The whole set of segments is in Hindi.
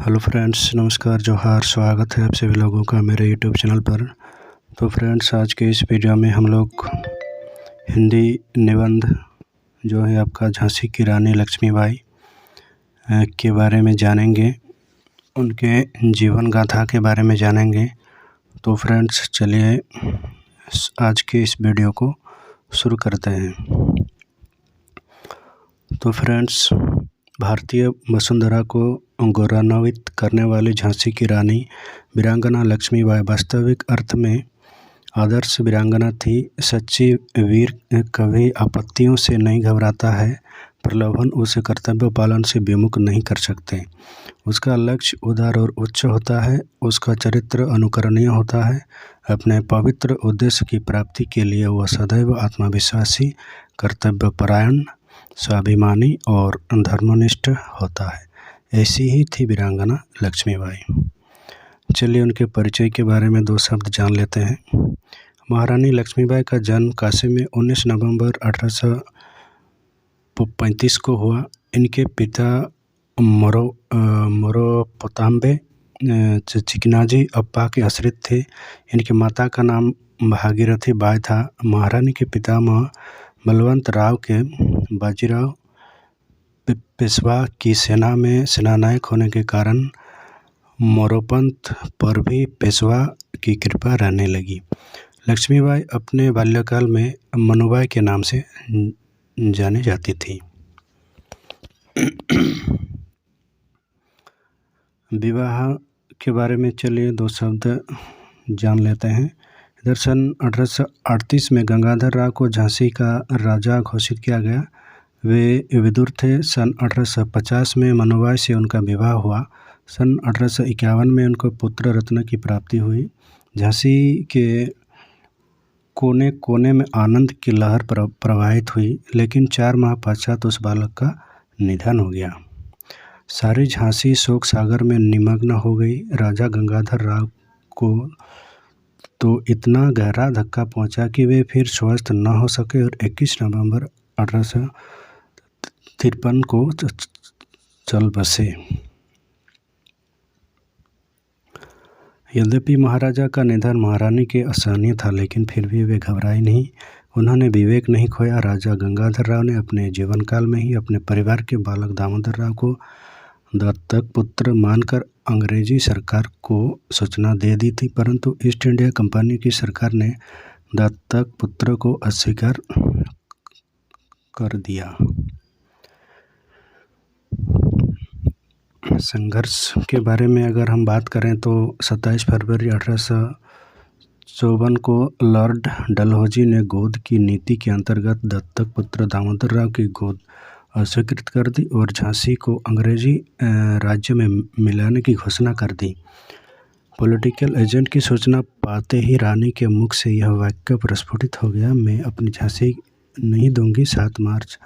हेलो फ्रेंड्स, नमस्कार, जोहार। स्वागत है आप सभी लोगों का मेरे यूट्यूब चैनल पर। तो फ्रेंड्स, आज के इस वीडियो में हम लोग हिंदी निबंध जो है आपका झांसी की रानी लक्ष्मीबाई के बारे में जानेंगे, उनके जीवन गाथा के बारे में जानेंगे। तो फ्रेंड्स, चलिए आज के इस वीडियो को शुरू करते हैं। तो फ्रेंड्स, भारतीय वसुंधरा को गौरवान्वित करने वाली झांसी की रानी वीरांगना लक्ष्मीबाई वास्तविक अर्थ में आदर्श वीरांगना थी। सच्ची वीर कभी आपत्तियों से नहीं घबराता है, प्रलोभन उसे कर्तव्य पालन से विमुख नहीं कर सकते। उसका लक्ष्य उदार और उच्च होता है, उसका चरित्र अनुकरणीय होता है। अपने पवित्र उद्देश्य की प्राप्ति के लिए वह सदैव आत्मविश्वासी, कर्तव्यपरायण, स्वाभिमानी और धर्मनिष्ठ होता है। ऐसी ही थी वीरांगना लक्ष्मीबाई। चलिए उनके परिचय के बारे में दो शब्द जान लेते हैं। महारानी लक्ष्मीबाई का जन्म काशी में 19 नवंबर 1835 को हुआ। इनके पिता मोरोपताम्बे चिकनाजी अप्पा के आश्रित थे। इनकी माता का नाम भागीरथी बाई था। महारानी के पितामह बलवंत राव के बाजीराव पेशवा की सेना में सेनानायक होने के कारण मोरोपंत पर भी पेशवा की कृपा रहने लगी। लक्ष्मीबाई अपने बाल्यकाल में मनुबाई के नाम से जानी जाती थी। विवाह के बारे में चलिए दो शब्द जान लेते हैं। इधर सन 1838 में गंगाधर राव को झांसी का राजा घोषित किया गया। वे विदुर थे। सन 1850 में मनुबाई से उनका विवाह हुआ। सन 1851 में उनको पुत्र रत्न की प्राप्ति हुई। झांसी के कोने कोने में आनंद की लहर प्रवाहित हुई, लेकिन 4 माह पश्चात उस बालक का निधन हो गया। सारी झांसी शोक सागर में निमग्न हो गई। राजा गंगाधर राव को तो इतना गहरा धक्का पहुंचा कि वे फिर स्वस्थ न हो सके और 21 नवंबर 1853 को चल बसे। यद्यपि महाराजा का निधन महारानी के असहनीय था, लेकिन फिर भी वे घबराई नहीं। उन्होंने विवेक नहीं खोया। राजा गंगाधर राव ने अपने जीवनकाल में ही अपने परिवार के बालक दामोदर राव को दत्तक पुत्र मानकर अंग्रेजी सरकार को सूचना दे दी थी, परंतु ईस्ट इंडिया कंपनी की सरकार ने दत्तक पुत्र को अस्वीकार कर दिया। संघर्ष के बारे में अगर हम बात करें तो 27 फरवरी 1854 को लॉर्ड डलहौजी ने गोद की नीति के अंतर्गत दत्तक पुत्र दामोदर राव की गोद अस्वीकृत कर दी और झांसी को अंग्रेजी राज्य में मिलाने की घोषणा कर दी। पॉलिटिकल एजेंट की सूचना पाते ही रानी के मुख से यह वाक्य प्रस्फुटित हो गया, मैं अपनी झांसी नहीं दूंगी। 7 मार्च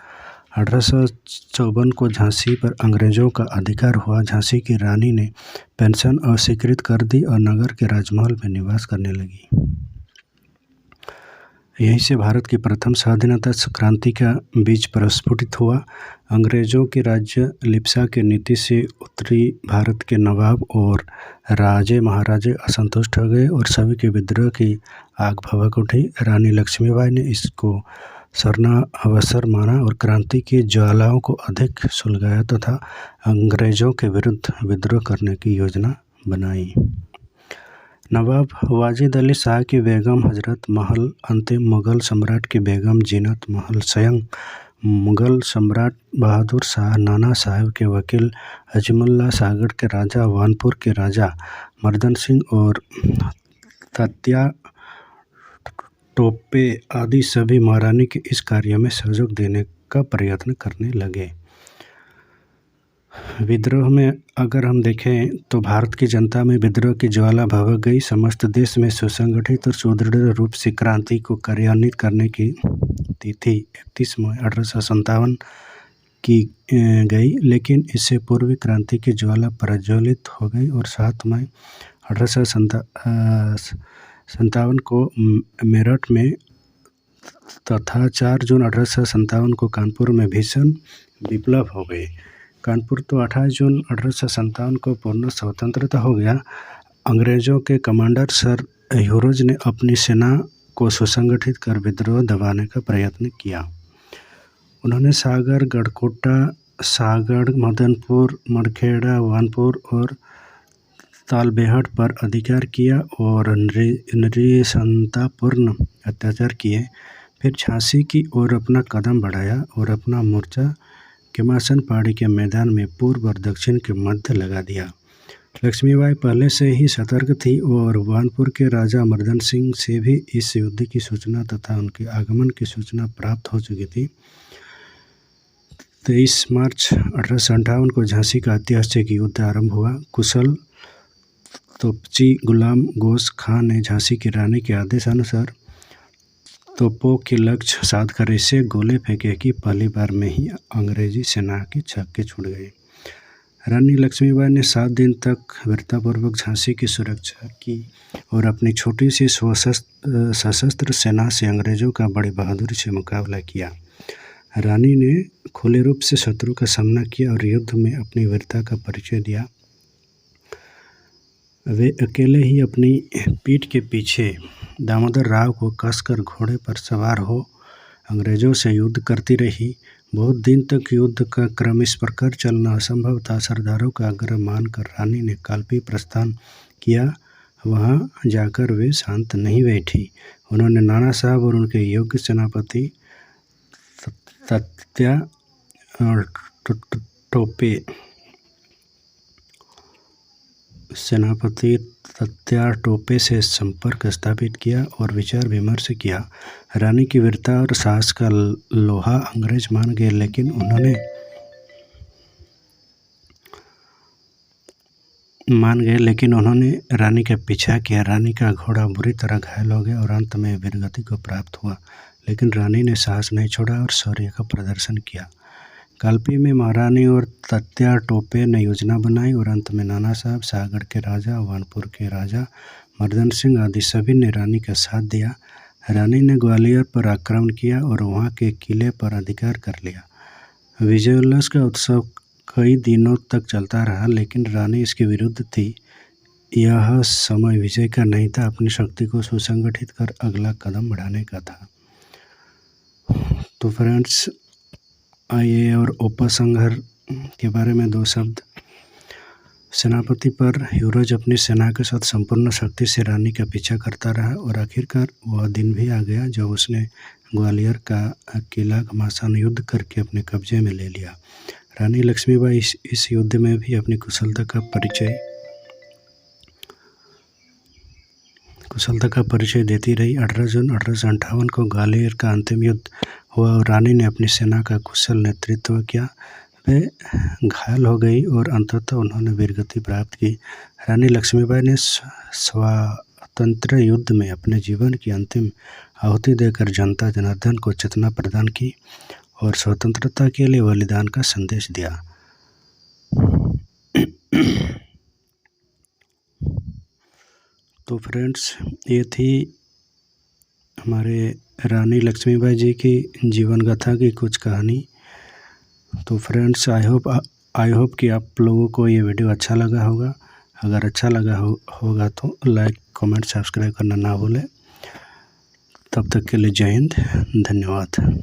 1854 को झांसी पर अंग्रेजों का अधिकार हुआ। झांसी की रानी ने पेंशन अस्वीकृत कर दी और नगर के राजमहल में निवास करने लगी। यहीं से भारत की प्रथम स्वाधीनता क्रांति का बीज प्रस्फुटित हुआ। अंग्रेजों की राज्य लिप्सा की नीति से उत्तरी भारत के नवाब और राजे महाराजे असंतुष्ट हो गए और सभी के विद्रोह की आग भभक उठी। रानी लक्ष्मीबाई ने इसको स्वर्ण अवसर माना और क्रांति की ज्वालाओं को अधिक सुलगाया तथा अंग्रेजों के विरुद्ध विद्रोह करने की योजना बनाई। नवाब वाजिद अली शाह की बेगम हजरत महल, अंतिम मुगल सम्राट की बेगम जीनत महल, स्वयं मुगल सम्राट बहादुर शाह, नाना साहब के वकील अजमुल्ला, सागड़ के राजा, वानपुर के राजा मर्दन सिंह और तात्या टोपे आदि सभी महारानी के इस कार्य में सहयोग देने का प्रयत्न करने लगे। विद्रोह में अगर हम देखें तो भारत की जनता में विद्रोह की ज्वाला भभक गई। समस्त देश में सुसंगठित और सुदृढ़ रूप से क्रांति को कार्यान्वित करने की तिथि 31 मई 1857 की गई, लेकिन इससे पूर्व क्रांति की ज्वाला प्रज्वलित हो गई और 7 मई 1857 को मेरठ में तथा 4 जून 1857 को कानपुर में भीषण विप्लव हो गए। कानपुर तो 28 जून 1857 को पूर्ण स्वतंत्रता हो गया। अंग्रेज़ों के कमांडर सर ह्यूरोज ने अपनी सेना को सुसंगठित कर विद्रोह दबाने का प्रयत्न किया। उन्होंने सागर, गढ़कोटा, सागड़, मदनपुर, मरखेड़ा, वानपुर और तालबेहट पर अधिकार किया और नृशंसतापूर्ण अत्याचार किए। फिर झांसी की ओर अपना कदम बढ़ाया और अपना मोर्चा केमासन पहाड़ी के मैदान में पूर्व और दक्षिण के मध्य लगा दिया। लक्ष्मीबाई पहले से ही सतर्क थी और वानपुर के राजा मर्दन सिंह से भी इस युद्ध की सूचना तथा उनके आगमन की सूचना प्राप्त हो चुकी थी। 23 मार्च 1858 को झांसी का ऐतिहासिक युद्ध आरंभ हुआ। कुशल तोपची गुलाम गोश खां ने झांसी की रानी के आदेशानुसार तोपों के लक्ष्य साधकर ऐसे गोले फेंके कि पहली बार में ही अंग्रेजी सेना के छक्के छूट गए। रानी लक्ष्मीबाई ने 7 दिन तक वीरतापूर्वक झांसी की सुरक्षा की और अपनी छोटी सी सशस्त्र सेना से अंग्रेजों का बड़ी बहादुरी से मुकाबला किया। रानी ने खुले रूप से शत्रु का सामना किया और युद्ध में अपनी वीरता का परिचय दिया। वे अकेले ही अपनी पीठ के पीछे दामोदर राव को कसकर घोड़े पर सवार हो अंग्रेजों से युद्ध करती रही। बहुत दिन तक युद्ध का क्रम इस प्रकार चलना असंभव था। सरदारों का आग्रह मानकर रानी ने कालपी प्रस्थान किया। वहां जाकर वे शांत नहीं बैठी। उन्होंने नाना साहब और उनके योग्य सेनापति तात्या टोपे से संपर्क स्थापित किया और विचार विमर्श किया। रानी की वीरता और साहस का लोहा अंग्रेज मान गए, लेकिन उन्होंने रानी का पीछा किया। रानी का घोड़ा बुरी तरह घायल हो गया और अंत में वीरगति को प्राप्त हुआ, लेकिन रानी ने साहस नहीं छोड़ा और शौर्य का प्रदर्शन किया। कालपी में महारानी और तात्या टोपे ने योजना बनाई और अंत में नाना साहब, सागड़ के राजा, वानपुर के राजा मर्दन सिंह आदि सभी ने रानी का साथ दिया। रानी ने ग्वालियर पर आक्रमण किया और वहां के किले पर अधिकार कर लिया। विजयोल्लास का उत्सव कई दिनों तक चलता रहा, लेकिन रानी इसके विरुद्ध थी। यह समय विजय का नहीं था, अपनी शक्ति को सुसंगठित कर अगला कदम बढ़ाने का था। तो फ्रेंड्स, आइए और उपसंहार के बारे में 2 शब्द। सेनापति पर ह्यूरोज अपनी सेना के साथ संपूर्ण शक्ति से रानी का पीछा करता रहा और आखिरकार वह दिन भी आ गया जब उसने ग्वालियर का किला घमासान युद्ध करके अपने कब्जे में ले लिया। रानी लक्ष्मीबाई इस युद्ध में भी अपनी कुशलता का परिचय देती रही। 18 जून 1858 को ग्वालियर का अंतिम युद्ध हुआ और रानी ने अपनी सेना का कुशल नेतृत्व किया। वे घायल हो गई और अंततः उन्होंने वीरगति प्राप्त की। रानी लक्ष्मीबाई ने स्वातंत्र्य युद्ध में अपने जीवन की अंतिम आहुति देकर जनता जनार्दन को चेतना प्रदान की और स्वतंत्रता के लिए बलिदान का संदेश दिया। तो फ्रेंड्स, ये थी हमारे रानी लक्ष्मीबाई जी की जीवन गाथा की कुछ कहानी। तो फ्रेंड्स, आई होप कि आप लोगों को ये वीडियो अच्छा लगा होगा। अगर अच्छा लगा होगा तो लाइक, कमेंट, सब्सक्राइब करना ना भूलें। तब तक के लिए जय हिंद, धन्यवाद।